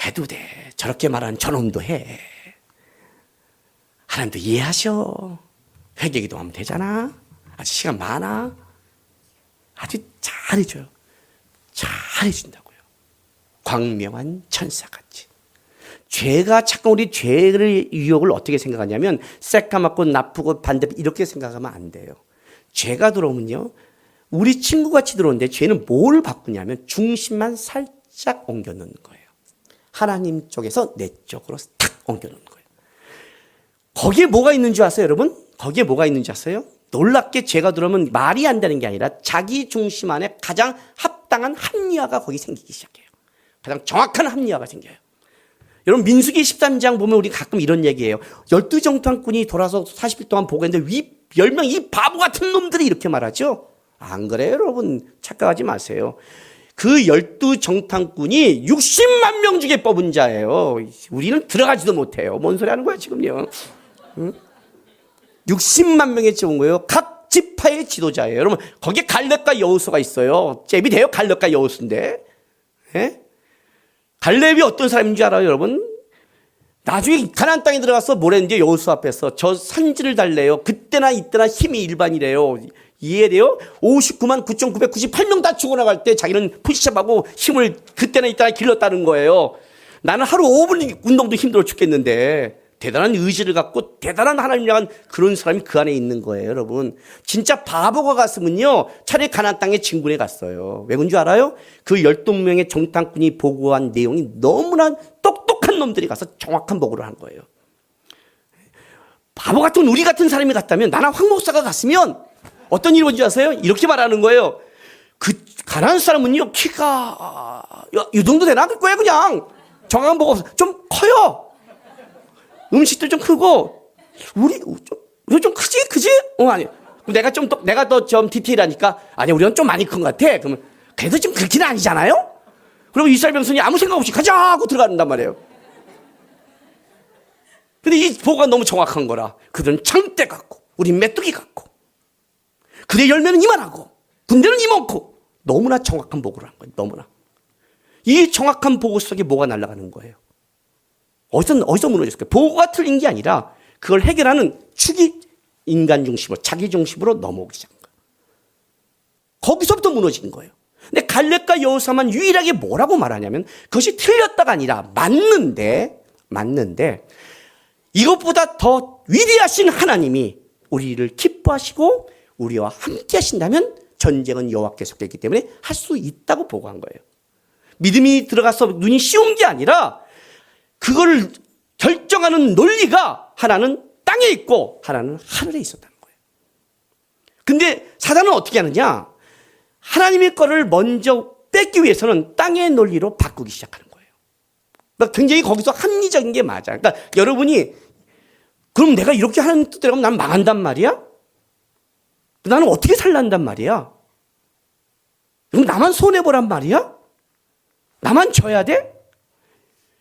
해도 돼. 저렇게 말하는 저놈도 해. 하나님도 이해하셔. 회개기도 하면 되잖아. 아직 시간 많아. 아주 잘해줘요. 잘해준다고요. 광명한 천사같이. 죄가 자꾸 우리 죄의 유혹을 어떻게 생각하냐면 새까맣고 나쁘고 반대 이렇게 생각하면 안 돼요. 죄가 들어오면요, 우리 친구같이 들어오는데 죄는 뭘 바꾸냐면 중심만 살짝 옮겨 놓는 거예요. 하나님 쪽에서 내 쪽으로 탁 옮겨 놓는 거예요. 거기에 뭐가 있는 줄 아세요, 여러분? 거기에 뭐가 있는 줄 아세요? 놀랍게 죄가 들어오면 말이 안 되는 게 아니라 자기 중심 안에 가장 합당한 합리화가 거기 생기기 시작해요. 가장 정확한 합리화가 생겨요. 여러분, 민수기 13장 보면 우리 가끔 이런 얘기해요. 12정탐꾼이 돌아서 40일 동안 보고 있는데 10명 이 바보 같은 놈들이 이렇게 말하죠. 안 그래요, 여러분? 착각하지 마세요. 그 12정탐꾼이 60만 명 중에 뽑은 자예요. 우리는 들어가지도 못해요. 뭔 소리 하는 거야 지금요? 응? 60만 명에 찍은 거예요. 각 지파의 지도자예요. 여러분, 거기에 갈렙과 여호수아가 있어요. 잽이 돼요, 갈렙과 여호수인데. 예? 갈렙이 어떤 사람인 줄 알아요, 여러분? 나중에 가나안 땅에 들어가서 뭘 했는지 여호수 앞에서 저 산지를 달래요. 그때나 이때나 힘이 일반이래요. 이해돼요? 59만 9,998명 다 죽어나갈 때 자기는 푸시업하고 힘을 그때나 이때나 길렀다는 거예요. 나는 하루 5분 운동도 힘들어 죽겠는데 대단한 의지를 갖고 대단한 하나님 향한 그런 사람이 그 안에 있는 거예요, 여러분. 진짜 바보가 갔으면요, 차라리 가나안 땅에 진군에 갔어요. 왜 그런 줄 알아요? 그 12명의 정탐꾼이 보고한 내용이 너무나 똑똑한 놈들이 가서 정확한 보고를 한 거예요. 바보 같은 우리 같은 사람이 갔다면, 나나 황 목사가 갔으면 어떤 일이 뭔지 아세요? 이렇게 말하는 거예요. 그 가나안 사람은요, 키가 이 정도 되나? 그럴 거야, 그냥. 정확한 보고 좀 커요. 음식도 좀 크고, 우리 좀 크지? 아니, 그럼 내가 더 좀 디테일하니까, 아니, 우리는 좀 많이 큰 것 같아. 그러면, 그래도 지금 그렇게는 아니잖아요? 그리고 이스라엘 백성이 아무 생각 없이 가자! 하고 들어간단 말이에요. 근데 이 보고가 너무 정확한 거라. 그들은 창대 같고, 우린 메뚜기 같고, 그들의 열매는 이만하고, 군대는 이만고, 너무나 정확한 보고를 한 거예요. 너무나. 이 정확한 보고 속에 뭐가 날아가는 거예요? 어디서 무너졌을까요? 보고가 틀린 게 아니라 그걸 해결하는 축이 인간 중심으로, 자기 중심으로 넘어오기 시작한 거예요. 거기서부터 무너진 거예요. 근데 갈렙과 여호사만 유일하게 뭐라고 말하냐면 그것이 틀렸다가 아니라 맞는데 이것보다 더 위대하신 하나님이 우리를 기뻐하시고 우리와 함께 하신다면 전쟁은 여호와께서 했기 때문에 할 수 있다고 보고한 거예요. 믿음이 들어가서 눈이 씌운 게 아니라 그걸 결정하는 논리가 하나는 땅에 있고 하나는 하늘에 있었다는 거예요. 근데 사단은 어떻게 하느냐? 하나님의 거를 먼저 뺏기 위해서는 땅의 논리로 바꾸기 시작하는 거예요. 그러니까 굉장히 거기서 합리적인 게 맞아. 그러니까 여러분이 그럼 내가 이렇게 하는 뜻대로 하면 난 망한단 말이야? 나는 어떻게 살란단 말이야? 그럼 나만 손해보란 말이야? 나만 져야 돼?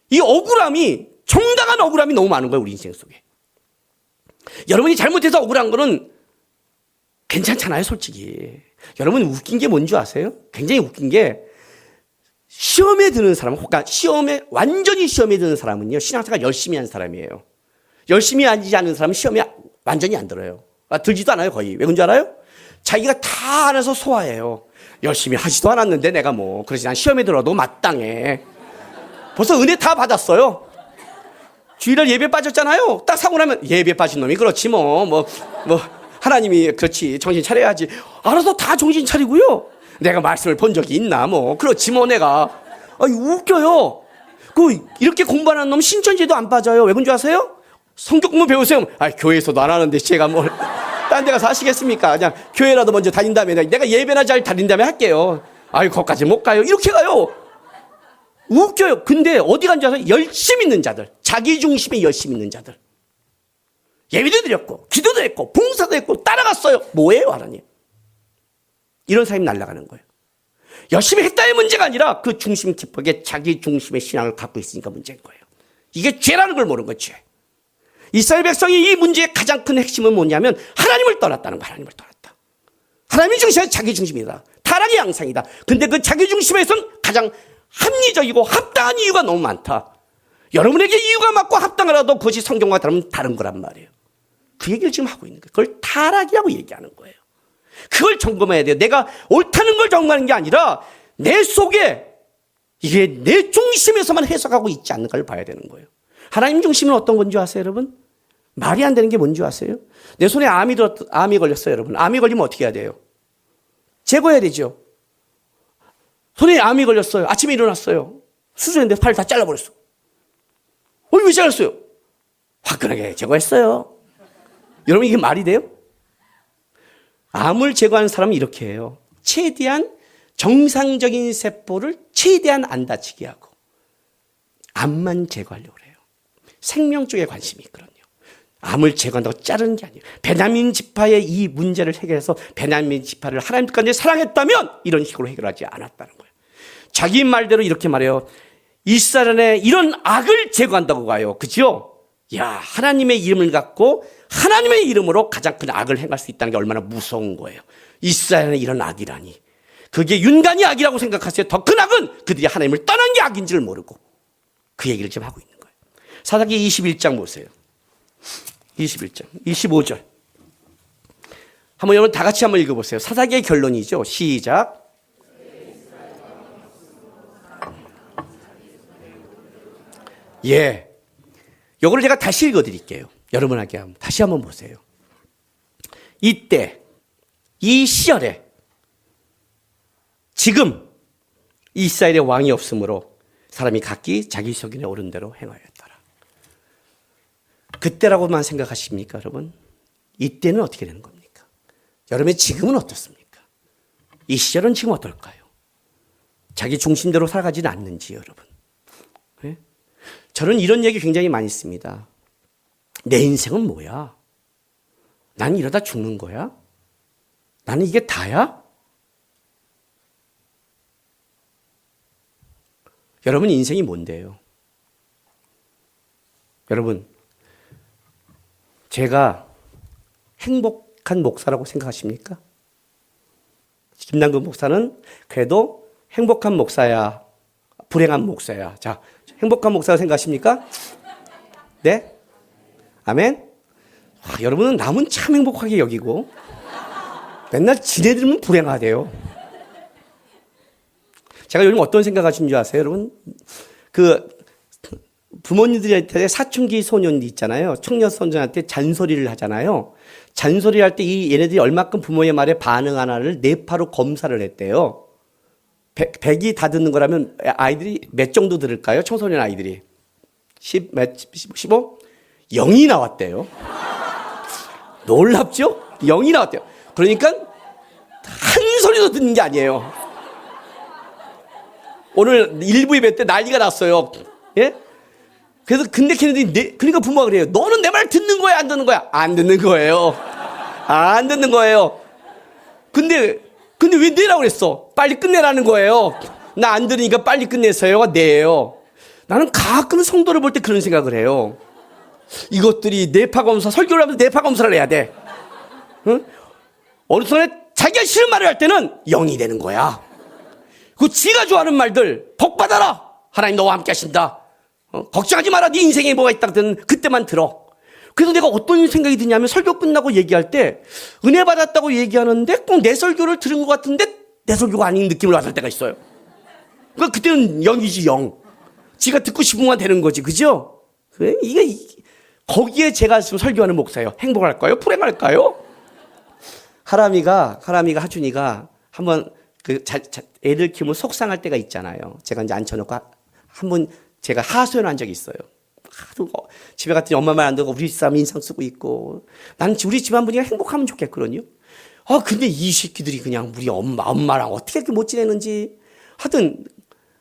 이 억울함이, 정당한 억울함이 너무 많은 거예요, 우리 인생 속에. 여러분이 잘못해서 억울한 거는 괜찮잖아요, 솔직히. 여러분 웃긴 게 뭔지 아세요? 굉장히 웃긴 게 시험에 드는 사람, 그러니까 완전히 시험에 드는 사람은요, 신앙생활 열심히 한 사람이에요. 열심히 하지 않는 사람은 시험에 완전히 안 들어요. 들지도 않아요, 거의. 왜 그런지 알아요? 자기가 다 알아서 소화해요. 열심히 하지도 않았는데 내가 뭐, 그래서 난 시험에 들어도 마땅해. 벌써 은혜 다 받았어요. 주일날 예배 빠졌잖아요. 딱 사고 나면 예배 빠진 놈이 그렇지 뭐 하나님이 그렇지 정신 차려야지. 알아서 다 정신 차리고요. 내가 말씀을 본 적이 있나 뭐 그렇지 뭐 내가. 웃겨요. 이렇게 공부하는 놈 신천지도 안 빠져요. 왜 그런 줄 아세요? 성경 공부 배우세요. 교회에서도 안 하는데 제가 뭘 딴 데 가서 하시겠습니까? 그냥 교회라도 먼저 다닌 다음에 내가 예배나 잘 다닌 다음에 할게요. 거기까지 못 가요. 이렇게 가요. 웃겨요. 근데 어디 간지 아세요? 열심히 있는 자들, 자기 중심에 열심히 있는 자들, 예배도 드렸고 기도도 했고 봉사도 했고 따라갔어요. 뭐예요, 하나님? 이런 사람이 날아가는 거예요. 열심히 했다의 문제가 아니라 그 중심 깊게 자기 중심의 신앙을 갖고 있으니까 문제인 거예요. 이게 죄라는 걸 모르는 거죠. 이스라엘 백성이 이 문제의 가장 큰 핵심은 뭐냐면 하나님을 떠났다는 거. 하나님을 떠났다. 하나님의 중심은 자기 중심이다. 타락의 양상이다. 근데 그 자기 중심에서는 가장 합리적이고 합당한 이유가 너무 많다. 여러분에게 이유가 맞고 합당하라도 그것이 성경과 다른 거란 말이에요. 그 얘기를 지금 하고 있는 거예요. 그걸 타락이라고 얘기하는 거예요. 그걸 점검해야 돼요. 내가 옳다는 걸 점검하는 게 아니라 내 속에 이게 내 중심에서만 해석하고 있지 않는가를 봐야 되는 거예요. 하나님 중심은 어떤 건지 아세요, 여러분? 말이 안 되는 게 뭔지 아세요? 내 손에 암이 걸렸어요, 여러분. 암이 걸리면 어떻게 해야 돼요? 제거해야 되죠. 손에 암이 걸렸어요. 아침에 일어났어요. 수술했는데 팔을 다 잘라버렸어. 왜 잘랐어요? 화끈하게 제거했어요. 여러분 이게 말이 돼요? 암을 제거하는 사람은 이렇게 해요. 최대한 정상적인 세포를 최대한 안 다치게 하고 암만 제거하려고 해요. 생명 쪽에 관심이 있거든요. 암을 제거한다고 자르는 게 아니에요. 베냐민 지파의 이 문제를 해결해서 베냐민 지파를 하나님까지 사랑했다면 이런 식으로 해결하지 않았다는 거예요. 자기 말대로 이렇게 말해요. 이스라엘의 이런 악을 제거한다고 가요. 그죠? 하나님의 이름을 갖고 하나님의 이름으로 가장 큰 악을 행할 수 있다는 게 얼마나 무서운 거예요. 이스라엘의 이런 악이라니. 그게 윤간이 악이라고 생각하세요. 더 큰 악은 그들이 하나님을 떠난 게 악인지를 모르고 그 얘기를 지금 하고 있는 거예요. 사사기 21장 보세요. 21장 25절 한번 여러분 다 같이 한번 읽어보세요. 사사기의 결론이죠. 시작. 요거를 제가 다시 읽어드릴게요. 여러분에게 다시 한번 보세요. 이때 이 시절에 지금 이스라엘의 왕이 없으므로 사람이 각기 자기 소견에 오른 대로 행하였더라. 그때라고만 생각하십니까, 여러분? 이때는 어떻게 되는 겁니까? 여러분의 지금은 어떻습니까? 이 시절은 지금 어떨까요? 자기 중심대로 살아가지는 않는지, 여러분. 네? 저는 이런 얘기 굉장히 많이 씁니다. 내 인생은 뭐야? 난 이러다 죽는 거야? 나는 이게 다야? 여러분 인생이 뭔데요? 여러분, 제가 행복한 목사라고 생각하십니까? 김남근 목사는 그래도 행복한 목사야, 불행한 목사야. 자, 행복한 목사라고 생각하십니까? 네? 아멘? 여러분은 남은 참 행복하게 여기고 맨날 지네들은 불행하대요. 제가 요즘 어떤 생각하시는 줄 아세요, 여러분? 부모님들한테 사춘기 소년이 있잖아요. 청년 소년한테 잔소리를 하잖아요. 잔소리 할 때 얘네들이 얼마큼 부모의 말에 반응하나를 뇌파로 검사를 했대요. 100이 다 듣는 거라면 아이들이 몇 정도 들을까요? 청소년 아이들이. 15? 0이 나왔대요. 놀랍죠? 0이 나왔대요. 그러니까 한 소리도 듣는 게 아니에요. 오늘 일부 예배 때 난리가 났어요. 예? 그래서 근데 걔네들이 그러니까 부모가 그래요. 너는 내 말 듣는 거야, 안 듣는 거야? 안 듣는 거예요. 안 듣는 거예요. 근데 왜 내라고 그랬어? 빨리 끝내라는 거예요. 나 안 들으니까 빨리 끝내세요가 내예요. 나는 가끔 성도를 볼 때 그런 생각을 해요. 이것들이 뇌파검사, 설교를 하면서 뇌파검사를 해야 돼. 응? 어느 순간에 자기가 싫은 말을 할 때는 0이 되는 거야. 그 지가 좋아하는 말들, 복 받아라. 하나님 너와 함께 하신다. 걱정하지 마라. 네 인생에 뭐가 있다. 그때만 들어. 그래서 내가 어떤 생각이 드냐면 설교 끝나고 얘기할 때 은혜 받았다고 얘기하는데 꼭 내 설교를 들은 것 같은데 내 설교가 아닌 느낌을 받을 때가 있어요. 그러니까 그때는 0이지 0. 지가 듣고 싶은 것만 되는 거지. 그죠? 이게 거기에 제가 지금 설교하는 목사예요. 행복할까요? 불행할까요? 하람이가 하준이가 한번 애들 키우면 속상할 때가 있잖아요. 제가 이제 앉혀놓고 한번 제가 하소연한 적이 있어요. 하도 집에 갔더니 엄마 말 안 듣고 우리 집사람 인상 쓰고 있고 나는 우리 집안 분위기가 행복하면 좋겠거든요. 근데 이 새끼들이 그냥 우리 엄마랑 어떻게 이렇게 못 지내는지 하여튼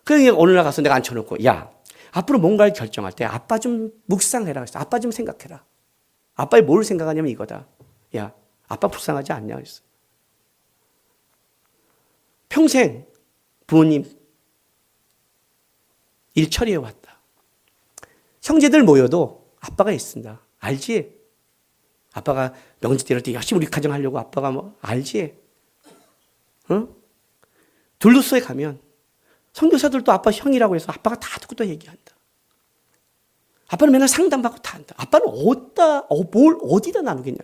그러니까 어느 날 가서 내가 앉혀놓고 야 앞으로 뭔가를 결정할 때 아빠 좀 묵상해라 그랬어. 아빠 좀 생각해라. 아빠의 뭘 생각하냐면 이거다. 야 아빠 불쌍하지 않냐 그랬어. 평생 부모님 일 처리해 왔다. 형제들 모여도 아빠가 있습니다. 알지? 아빠가 명절 때 이럴 때 열심히 우리 가정 하려고 아빠가 뭐 알지? 응? 둘루스에 가면 선교사들도 아빠 형이라고 해서 아빠가 다 듣고 또 얘기한다. 아빠는 맨날 상담받고 다 한다. 아빠는 뭘 어디다 나누겠냐.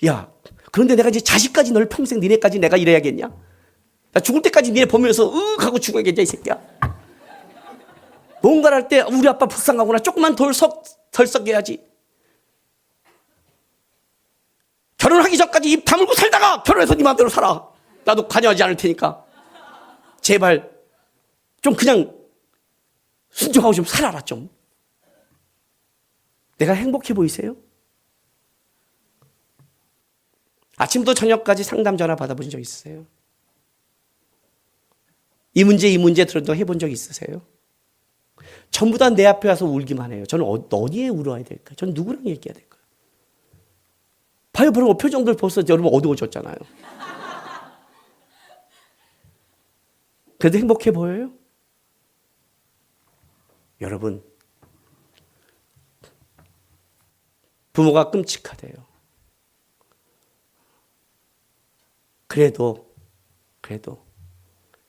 야, 그런데 내가 이제 자식까지 널 평생 니네까지 내가 이래야겠냐? 나 죽을 때까지 니네 보면서 하고 죽어야겠냐 이 새끼야. 뭔가를 할 때 우리 아빠 불쌍하구나. 조금만 덜 썩여야지. 결혼하기 전까지 입 다물고 살다가 결혼해서 네 마음대로 살아. 나도 관여하지 않을 테니까. 제발 좀 그냥 순종하고 좀 살아라 좀. 내가 행복해 보이세요? 아침부터 저녁까지 상담 전화 받아본 적 있으세요? 이 문제 들어도 해본 적 있으세요? 전부 다 내 앞에 와서 울기만 해요. 저는 어디에 울어야 될까요? 저는 누구랑 얘기해야 될까요? 봐요, 그럼 표정들 벌써 여러분 어두워졌잖아요. 그래도 행복해 보여요? 여러분, 부모가 끔찍하대요. 그래도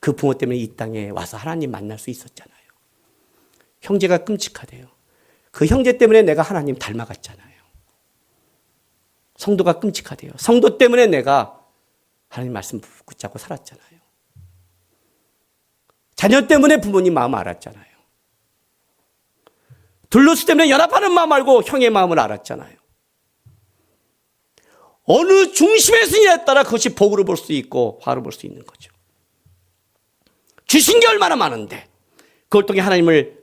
그 부모 때문에 이 땅에 와서 하나님 만날 수 있었잖아요. 형제가 끔찍하대요. 그 형제 때문에 내가 하나님 닮아갔잖아요. 성도가 끔찍하대요. 성도 때문에 내가 하나님 말씀 붙잡고 살았잖아요. 자녀 때문에 부모님 마음 알았잖아요. 둘루스 때문에 연합하는 마음 알고 형의 마음을 알았잖아요. 어느 중심에 서냐에 따라 그것이 복으로 볼 수 있고 화로 볼 수 있는 거죠. 주신 게 얼마나 많은데 그걸 통해 하나님을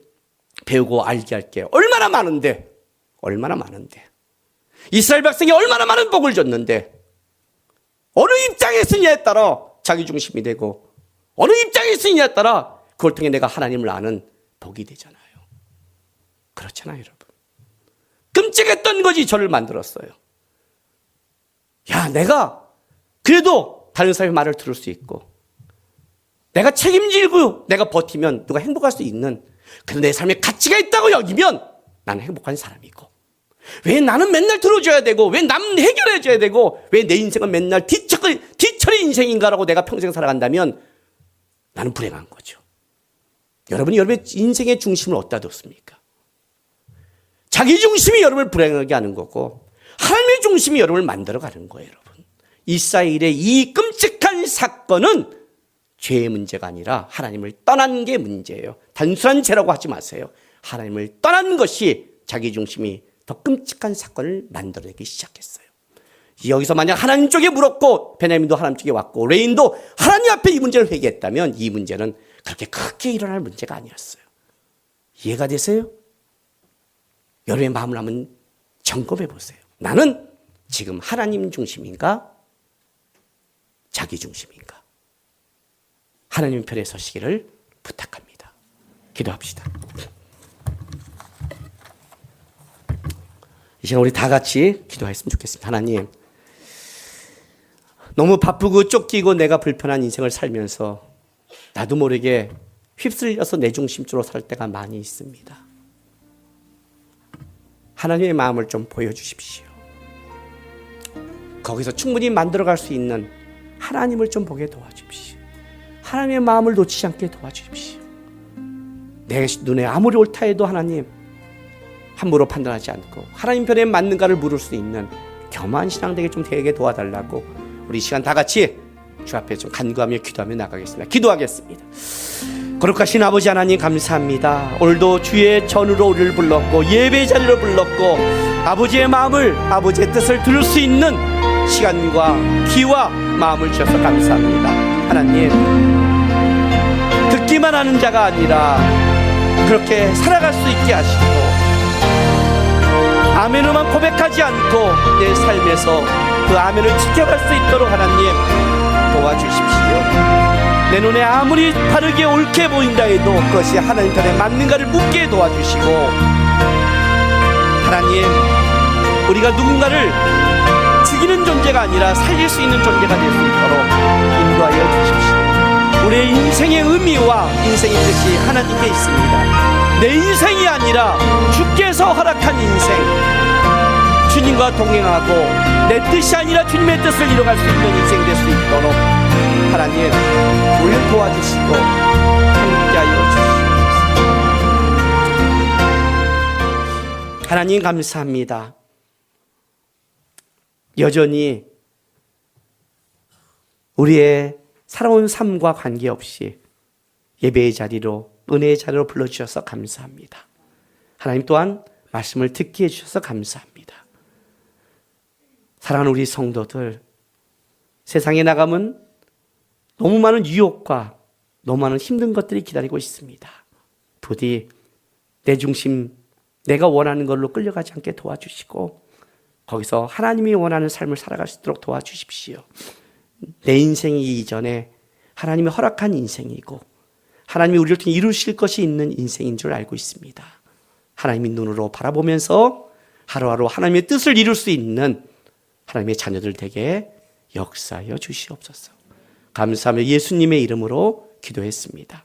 배우고 알게 할 게 얼마나 많은데 이스라엘 백성이 얼마나 많은 복을 줬는데 어느 입장에 서냐에 따라 자기 중심이 되고 어느 입장에 서냐에 따라 그걸 통해 내가 하나님을 아는 복이 되잖아요. 그렇잖아요, 여러분. 끔찍했던 것이 저를 만들었어요. 야, 내가 그래도 다른 사람의 말을 들을 수 있고, 내가 책임지고 내가 버티면 누가 행복할 수 있는, 그래도 내 삶에 가치가 있다고 여기면 나는 행복한 사람이고, 왜 나는 맨날 들어줘야 되고, 왜 남 해결해줘야 되고, 왜 내 인생은 맨날 뒤처리 인생인가라고 내가 평생 살아간다면 나는 불행한 거죠. 여러분이 여러분의 인생의 중심을 어디다 뒀습니까? 자기 중심이 여러분을 불행하게 하는 거고, 하나님의 중심이 여러분을 만들어가는 거예요, 여러분. 이스라엘의 이 끔찍한 사건은 죄의 문제가 아니라 하나님을 떠난 게 문제예요. 단순한 죄라고 하지 마세요. 하나님을 떠난 것이 자기 중심이 더 끔찍한 사건을 만들어내기 시작했어요. 여기서 만약 하나님 쪽에 물었고, 베냐민도 하나님 쪽에 왔고, 레인도 하나님 앞에 이 문제를 회개했다면 이 문제는 그렇게 크게 일어날 문제가 아니었어요. 이해가 되세요? 여러분의 마음을 한번 점검해 보세요. 나는 지금 하나님 중심인가? 자기 중심인가? 하나님 편에 서시기를 부탁합니다. 기도합시다. 이 시간 우리 다 같이 기도했으면 좋겠습니다. 하나님, 너무 바쁘고 쫓기고 내가 불편한 인생을 살면서 나도 모르게 휩쓸려서 내 중심적으로 살 때가 많이 있습니다. 하나님의 마음을 좀 보여주십시오. 거기서 충분히 만들어갈 수 있는 하나님을 좀 보게 도와주십시오. 하나님의 마음을 놓치지 않게 도와주십시오. 내 눈에 아무리 옳다 해도 하나님, 함부로 판단하지 않고 하나님 편에 맞는가를 물을 수 있는 겸한 신앙 되게 도와달라고 우리 시간 다 같이 주 앞에 좀 간구하며 기도하며 나가겠습니다. 기도하겠습니다. 거룩하신 아버지 하나님 감사합니다. 오늘도 주의 전으로 우리를 불렀고 예배 자리로 불렀고 아버지의 마음을, 아버지의 뜻을 들을 수 있는 시간과 기와 마음을 주셔서 감사합니다. 하나님, 듣기만 하는 자가 아니라 그렇게 살아갈 수 있게 하시고, 아멘으로만 고백하지 않고 내 삶에서 그 아멘을 지켜갈 수 있도록 하나님 도와주십시오. 내 눈에 아무리 바르게 옳게 보인다 해도 그것이 하나님 편에 맞는가를 묻게 도와주시고, 하나님, 우리가 누군가를 죽이는 존재가 아니라 살릴 수 있는 존재가 될 수 있도록 인도하여 주십시오. 우리의 인생의 의미와 인생의 뜻이 하나님께 있습니다. 내 인생이 아니라 주께서 허락한 인생, 주님과 동행하고 내 뜻이 아니라 주님의 뜻을 이뤄갈 수 있는 인생 될 수 있도록 하나님 우리를 도와주시고 함께하여 주시옵소서. 하나님 감사합니다. 여전히 우리의 살아온 삶과 관계없이 예배의 자리로, 은혜의 자리로 불러주셔서 감사합니다. 하나님 또한 말씀을 듣게 해주셔서 감사합니다. 사랑하는 우리 성도들, 세상에 나가면 너무 많은 유혹과 너무 많은 힘든 것들이 기다리고 있습니다. 부디 내 중심, 내가 원하는 걸로 끌려가지 않게 도와주시고 거기서 하나님이 원하는 삶을 살아갈 수 있도록 도와주십시오. 내 인생이 이전에 하나님이 허락한 인생이고 하나님이 우리를 통해 이루실 것이 있는 인생인 줄 알고 있습니다. 하나님의 눈으로 바라보면서 하루하루 하나님의 뜻을 이룰 수 있는 하나님의 자녀들 되게 역사하여 주시옵소서. 감사하며 예수님의 이름으로 기도했습니다.